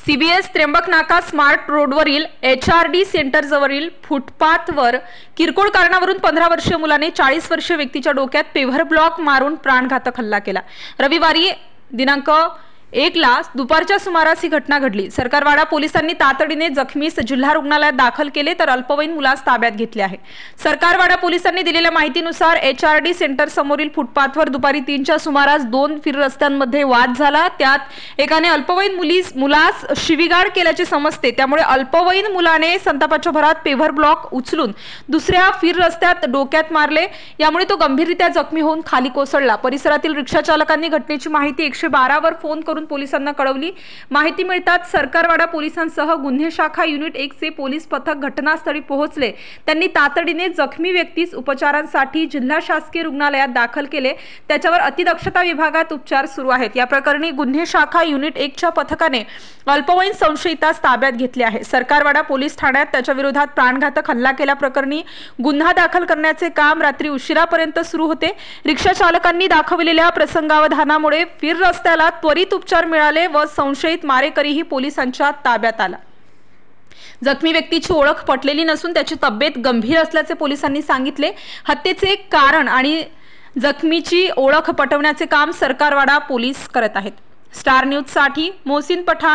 CBS Trimbak नाका smart रोडवरील HRD सेंटरजवळील फुटपाथवर किरकोळ कारणावरून 15 वर्षीय मुलाने 40 वर्षीय व्यक्तीच्या डोक्यात पेव्हर ब्लॉक मारून प्राणघातक हल्ला केला। रविवारी दिनांक 1 ला दुपारच्या सुमारास ही घटना घडली। सरकारवाडा पोलिसांनी तातडीने जखमीस जिल्हा रुग्णालयात दाखल केले तर अल्पवयीन मुलास ताब्यात घेतले आहे। सरकारवाडा पोलिसांनी दिलेल्या माहितीनुसार एचआरडी सेंटर समोरील फुटपाथवर दुपारी 3च्या सुमारास 2 फिर रस्त्यांमध्ये वाद झाला। त्यात एकाने अल्पवयीन मुलास शिवीगाळ केल्याचे समजते। त्यामुळे अल्पवयीन मुलाने संतापाच्या भरात पेव्हर ब्लॉक उचलून दुसऱ्या फिर रस्त्यात डोक्यात मारले। यामुळे तो गंभीररित्या जखमी होऊन खाली कोसळला। परिसरातील रिक्षा चालकांनी घटनेची माहिती 112 वर फोन करून पोलिसांना कळवली। माहिती मिळताच सरकारवाडा पोलिसांसह गुन्हे शाखा युनिट 1 चे पोलीस पथक घटनास्थळी पोहोचले। त्यांनी तातडीने जखमी व्यक्तीस उपचारांसाठी जिल्हा शासकीय रुग्णालयात दाखल केले। त्याच्यावर अतिदक्षता विभागात उपचार सुरू आहेत। या प्रकरणी गुन्हे शाखा युनिट 1 च्या पथकाने अल्पवयीन संशयितास ताब्यात घेतले आहे। सरकारवाडा पोलीस ठाण्यात त्याच्या विरोधात प्राणघातक हल्ला केल्याप्रकरणी गुन्हा दाखल करण्याचे काम रात्री उशिरापर्यंत सुरू होते। रिक्षा चालकांनी दाखवलेल्या प्रसंगावधानामुळे फिर रस्त्याला त्वरित उपचार मिळाले व संशयित मारेकरीही पोलिसांच्या ताब्यात आला। जखमी व्यक्तीची ओळख पटलेली नसून त्याची तब्येत गंभीर असल्याचे पोलिसांनी सांगितले। हत्येचे कारण आणि जखमीची ओळख पटवण्याचे काम सरकारवाडा पोलीस करत आहेत। स्टार न्यूज साठी मोहसिन पठाण,